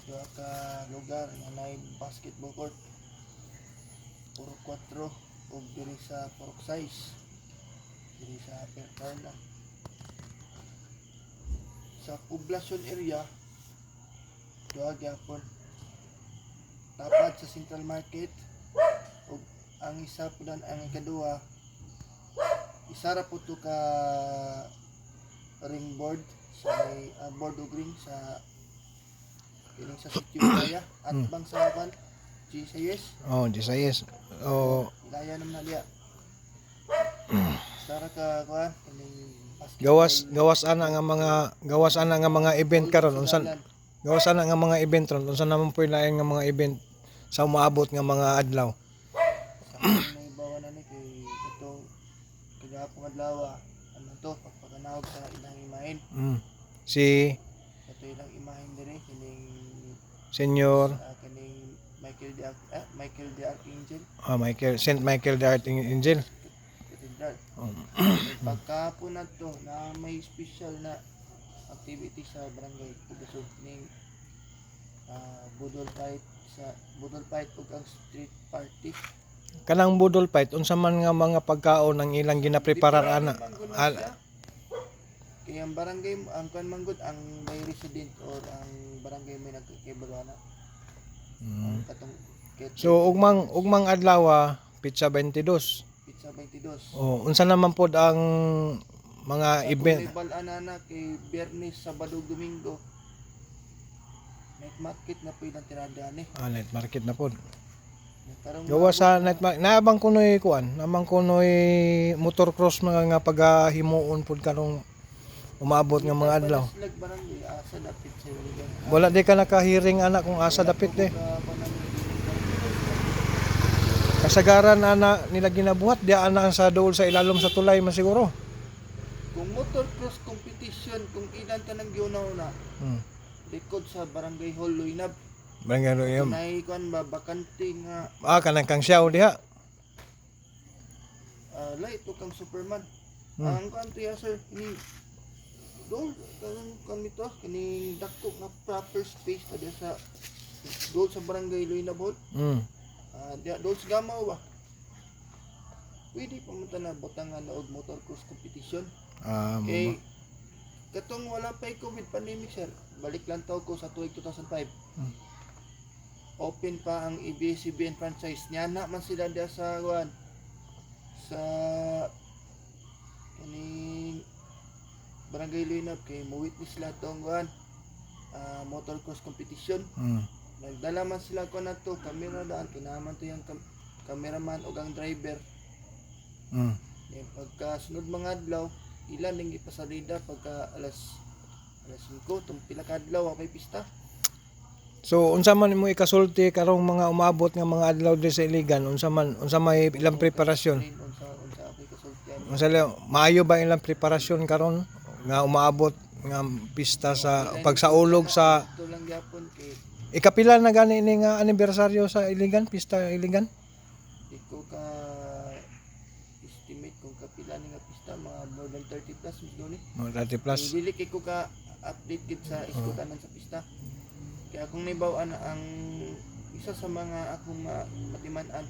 duha ka lugar nga nay basketball court, puro 4 ug diri sa Purok Size, diri sa Percarla. Sa poblasyon area, duha gyapon. Tapad sa Central Market ug ang isa po ang ikaduha, isa ra po to ka ring board sa may board ug ring sa kining sa Sitio Ilaya at bang sa kan GCS. Oh, Visayas. Oh, Ilaya naman na diya. Sara ka kuan kining gawas ana nga mga event karon unsan gawas ana nga mga event ron unsan naman poy lain nga mga event sa umaabot nga mga adlaw. may bawa na ni kay ito kagapong adlaw ano to pagpakanawag sa ilang imahen. Si Ito ilang imahen diri kining Senior kining Michael the Archangel. Saint Michael the Archangel. Cathedral. Pagkahapon na to na may special na activity sa barangay Pugasog ning budol fight ug ang street party. Kanang budol fight unsa man nga mga pagkaon ang ilang ginapreparar ana. Kaya ang barangay ang kan manggod ang may resident or ang barangay may nagkakibalo na. Katong So ugmang adlaw pizza 22. Pizza 22. Oh, unsa naman pod ang mga event? Sa anana kay Biyernes, Sabado, Domingo. Night market na po ilang tirada ni. Night market na pod. Karong Gawa sa night market, naabang kunoy kuan, namang kunoy motorcross mga nga pagahimuon pod karong umabot nga mga adlaw. Slag barangay asa dapit sa iligan. Wala di ka nakahiring anak kung asa dapit Kasagaran ana nila ginabuhat di ana sa dool sa ilalom sa tulay man siguro. Kung motocross competition kung ilan tanang giuna-una. Likod sa Barangay Hall Luinab. Barangay Luinab. Nay kuan ba bakante nga Kanang kang siyaw diha. Lay ito kang Superman. Ang country sir ni doon kanang nito kining dako nga proper space ta sa doon sa Barangay Luinab Hall. Doon sa Gamaw ba? Pwede pumunta na botangan na og motocross competition. Eh, katong wala pa COVID pandemic sir, balik lang taw ko sa tuig 2005. Open pa ang ABS-CBN franchise. Niya na man sila diya sa kuan sa kaning Barangay Luinab kay mo-witness sila tong kuan motocross competition. Nagdala man sila ko na to, camera daan, kinaman to yung cameraman o ang driver. Pagka sunod mga adlaw, ilan lang ipasalida pagka alas 5, itong pila ka adlaw, may pista. So unsa man mo ikasulti karong mga umabot nga mga adlaw diri sa Iligan, unsa may ilang preparasyon? Unsa maayo ba ilang preparasyon karon nga umaabot nga pista sa pagsaulog sa ito lang gyapon kay ikapila na gani ni nga anibersaryo sa Iligan, pista Iligan? di ko ka estimate kung kapila ni nga pista, mga more than 30 plus mismo ni. More 30 plus. Dili kay ko ka update gid sa iskutanan sa pista. Kaya kung naibaw-an ang isa sa mga akong matiman-an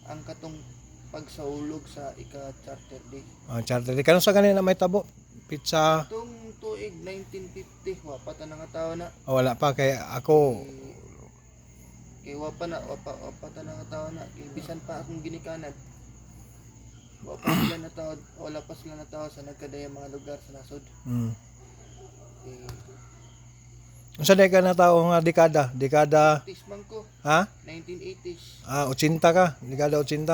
ang katong pagsaulog sa ika-charter day. Charter day. Kanong sa ganina may tabo? Pizza? Itong tuig 1950, wapata na nga tao na. Wala pa kay ako. Kay wapata na nga tao na. Kay bisan pa akong ginikanan. Wala pa sila na tao sa nagkadaya mga lugar sa nasod. Unsa day ka na tao nga dekada? 80s man ko. Ha? 1980s. 80 ka? Dekada 80.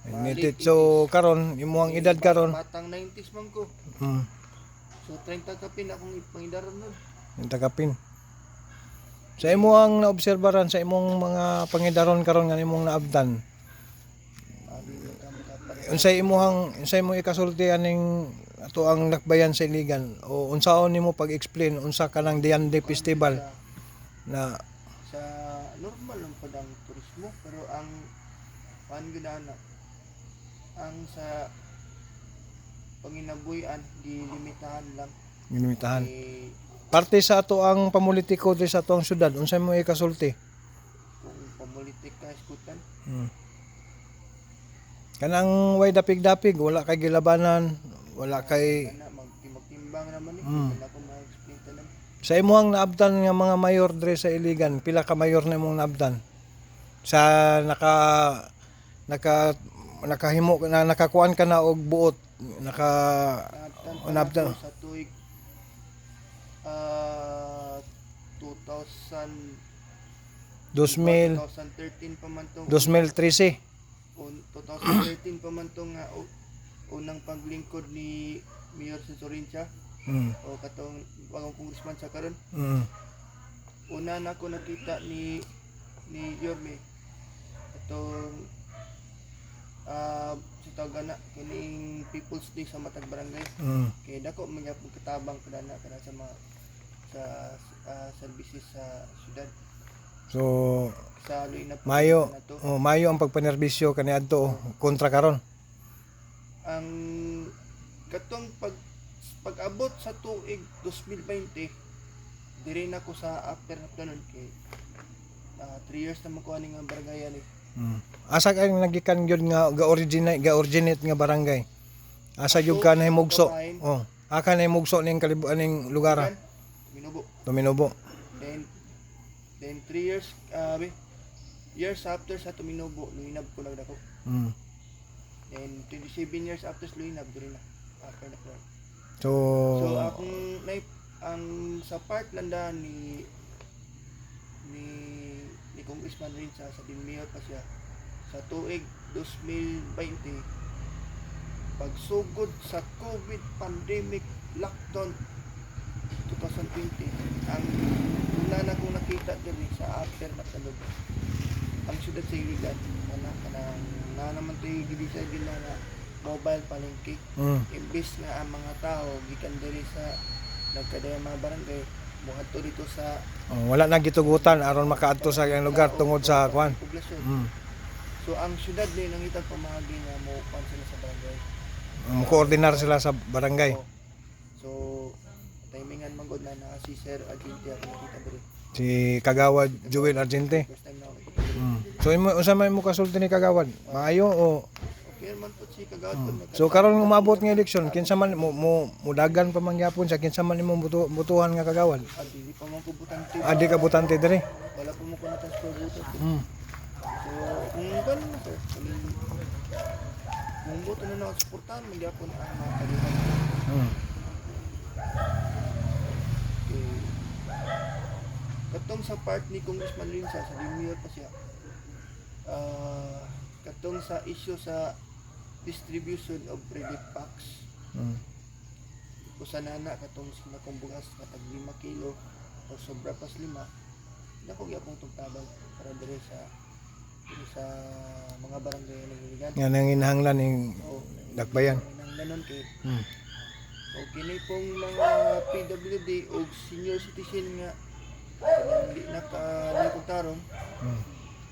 1988. So karon imong edad karon? Batang 90s man ko. So 30 kapin akong ipangidaron nun. 30 kapin. Sa imo ang naobserbaran sa imong mga pangidaron karon nga imong naabdan. Unsay imong ikasulti aning ato ang nakbayan sa Iligan o unsaon nimo pag-explain unsa kanang Diande Festival na sa normal lang pud ang turismo pero ang panggidana ang sa panginabuhian di limitahan lang. ginimitahan. parte sa ato ang pamulitiko diri sa ato ang syudad, unsay mo ikasulti? Kung pamulitik ka iskutan, Hmm. Kanang way dapig-dapig, wala kay gilabanan, wala kay kana magtimbang naman eh. Mm. Wala ko ma-explain tanan. sa imuhang naabtan nga mga mayor diri sa Iligan, pila ka mayor na imong naabtan? Sa naka nakahimo na nakakuan ka na og buot, naka Naabtan Naabtan. pa sa tuig 2000 2000 2013 pa man tong 2013. 2013 pa man tong unang paglingkod ni Mayor Sensorincha Mm. o katong bagong congressman sa karon. Mm. Una na ko nakita ni Yorme itong si Tagana kining People's Day sa Matag Barangay. Mm. Kay dako man gyapon katabang kada sa mga sa services sa syudad So sa Luina Mayo, na to. Mayo ang pagpanerbisyo kaniadto kontra karon. Ang katong pag-abot sa tuig 2020 diri na ko sa after nun kay 3 years na makuha ning barangay ni. Mm. Asa kay nagikan gyud nga ga-originate nga barangay? Asa gyud ka nahimugso? Oh, aka nahimugso ning kalibuan ning lugar. Minubo. Tuminubo. Then 3 years years after sa Tuminubo luinab ko lang dako. Mm. Then 27 years after sa luinab diri na after na ko. So So akong ang sa part landa ni Congressman Rinsa sa Mayor pa siya sa tuig 2020 pagsugod sa COVID pandemic lockdown 2020 ang una na kong nakita diri sa after na talog ang syudad sa Iligan na naman tayo gidisay din na mobile palengke. Imbis nga ang mga tao gikan diri sa nagkadayang mga barangay buhato dito sa wala na gitugutan aron makaadto sa iyang lugar tungod sa kwan. Poblasyon. Mm. So ang syudad din ang itang pamagi nga mo kwan sila sa barangay. Koordinar sila sa barangay. So timingan man gud na si Sir Agintia ako nakita diri. Si Kagawad Joel Argente. First time na ako nakita. So unsa may mo kasulti ni Kagawad? Maayo o Okay man po si Kagawad po. so karon umabot nga eleksyon kinsa man mudagan pa man gyapon sa kinsa man imong butuhan nga Kagawad? Dili pa man ko butante. Adi ka butante diri. Wala pa mo ko na-transfer buto. Mm. So kung ganun na sir, kung buto na nakasuportahan, hindi ako na ang mga kalihan. Mm. Okay. Katong sa part ni Congressman Rinsa, sa Mayor pa siya, katong sa issue sa distribution of relief packs, Mm. kung sa nana, katong sila kong bugas, katag 5 kilo, o sobra pas 5, dako gyapon itong tabang para dire sa mga barangay na niligan. Nga nang inahanglan ning dakbayan. Nang ganon kay Mm. o kini pong mga PWD o senior citizen nga hindi nakalikong Mm.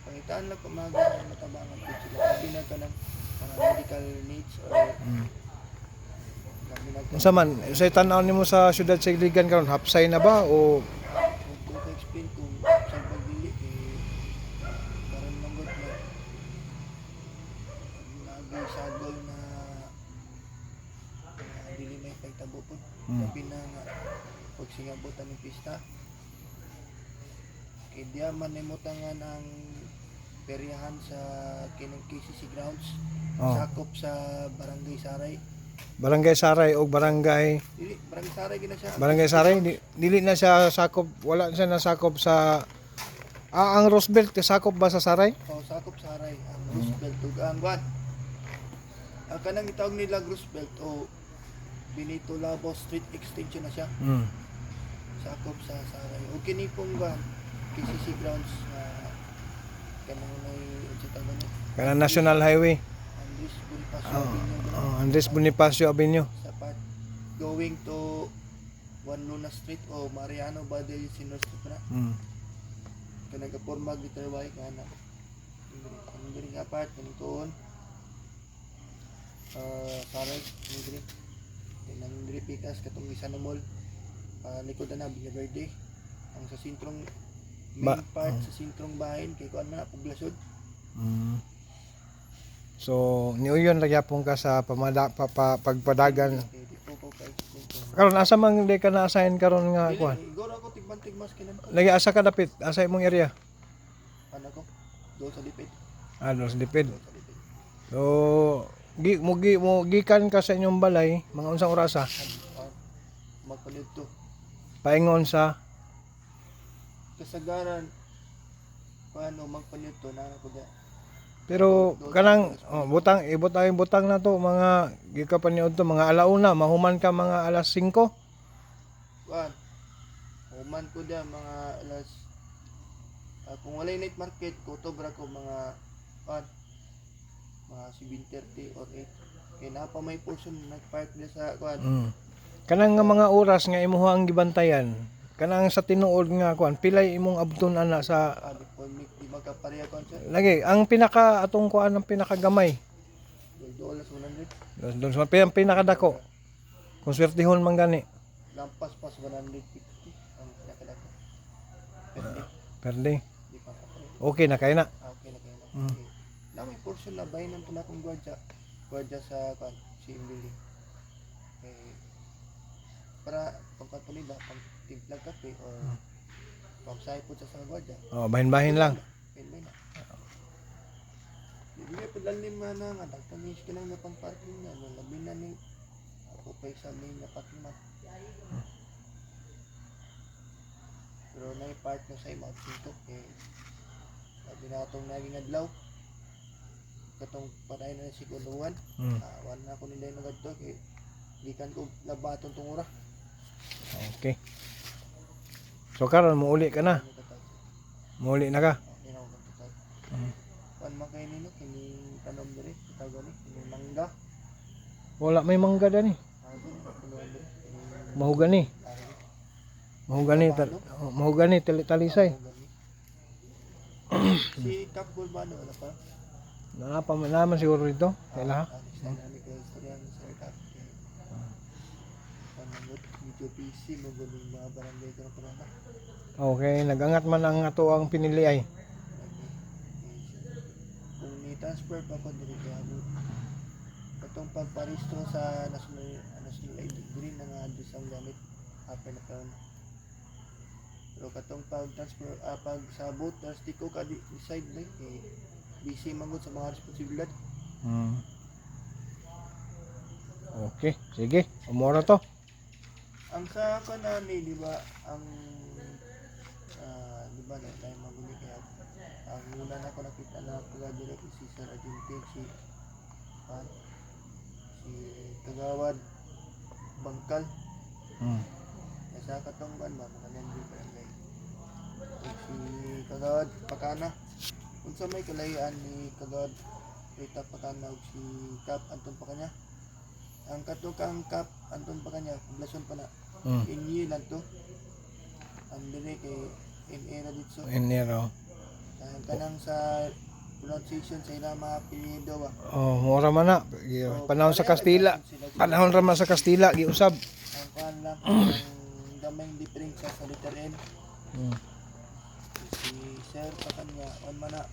pangitaan lang pamaga ng matabangan po sila labi na ka ng mga medical needs or Mm. labi na ka Unsa man sa tan-aw nimo sa syudad sa Iligan karon hapsay na ba o kung explain kung sa pagdili karon manggot na nagisagol na dili na ipagtabo po labi na nga pag singabutan ng pista kay diya man imutangan ang peryahan sa kining KCC grounds sakop sa Barangay Saray. Barangay Saray o barangay Barangay Saray gina siya. Barangay Saray dili na siya sakop, wala siya nasakop sa ang Roosevelt sakop ba sa Saray? Sakop Saray ang Roosevelt ug ang wan. Ang kanang gitawag nila Roosevelt o Benito Labo Street Extension na siya. Mm. Sakop sa Saray. O kini pong wan KCC grounds na kanang may Kana National Highway. Andres Bonifacio Avenue. Sa part going to Juan Luna Street o Mariano Badel Senior Street na. Mm. Kanang kaporma giterway kana. Ang diri nga part kaning tuon. Saray ni diri. Kanang diri pikas katong isa na mall. likod na Villa Verde. Ang sa sentrong Ba- main part sa sentrong bahin kay kuan man na poblasyon. Mm. So, niuyon nagyapon ka sa pagpadagan. Kay di po ko ka-explain ko. Karon asa man di ka na-assign karon nga Dili, kuan? igor ako tigman-tigmas kinan ko. Lagi asa ka dapit? Asa imong area? Ano ko? Do sa lipid. Ano sa dipid. Do sa lipid. So, mo gikan ka sa inyong balay mga unsang orasa? Magpalit to. Paingon sa Kasagaran paano magpalit to na ko da. pero kanang butang na to mga gikapaniod to mga alauna mahuman ka mga alas 5. Kuan. Human ko da mga alas kung walay night market ko tobra ko mga kuan mga 7:30 or 8. Kaya na pa may portion nag-park na sa kuan. Kanang nga mga oras nga imuha ang gibantayan. Kanang sa tinuod nga kuan pilay imong abton ana sa Di po di magkapareha kuan sir. lagi ang pinaka atong kuan ang pinakagamay. Doon sa 100. Doon sa pinakadako. Kung swertihon man gani. Lampas pas 150 ang pinakadako. Perde. Di pa kapareha. Okay na kay na. Okay na kayo na. Okay. Na may portion na bayanan po na akong gwardiya sa kuan si Emily. Para pagpatuloy ba pag timplang kape or pagsahay po sa gwardiya. Oh, bahin-bahin lang. Pinmay na. Hindi pa lalim na nga nagpanis ka lang na pang parking na labi na ni ako pa sa main na parking na. Pero na part na sa imong sintok sabi na itong naging adlaw katong patay na si Kuluan wan na ako nila yung nagadto kay gikan ko labaton tong ura. Okay. So karon muuli ka na. Muuli na ka. Hindi na ako magtatag. Kuan man kay nino kining tanom diri tawag ni kining mangga. Wala may mangga dani. Mahugani. Mahugani talisay. Si Cap Bulbano wala pa. Naman siguro dito. Kailan ha? Medyo busy mo guling mga barangay ko na parang Okay, nagangat man ang ato ang pinili ay. kung ni-transfer pa ko dito kaya katong pagparistro sa national ID green na nga doon ang gamit happen na karon. Pero katong pag-transfer pag sa voters di ko ka decide na busy mangod sa mga responsibilidad. Okay, sige. Umora to. Ang sa kanani di ba ang di ba na maguli kaya ang una na ko nakita na pag direct si Sir Argentin si Kagawad Bangkal nasa katong ban ba mga nandun barangay si Kagawad Pakana unsa may kalayaan ni Kagawad Rita Pakana ug si Kap Anton Pakanya ang katong Kap Anton Pakanya poblasyon pa na inyo lang to ang dire kay era dito Enero. ang kanang sa pronunciation sa ilang mga apelyido ba Oh, mura man na. Panahon sa Kastila. Panahon ra man sa Kastila giusab. ang kan lang ang gamay diferensya sa letter N si Sir Pakanya on man na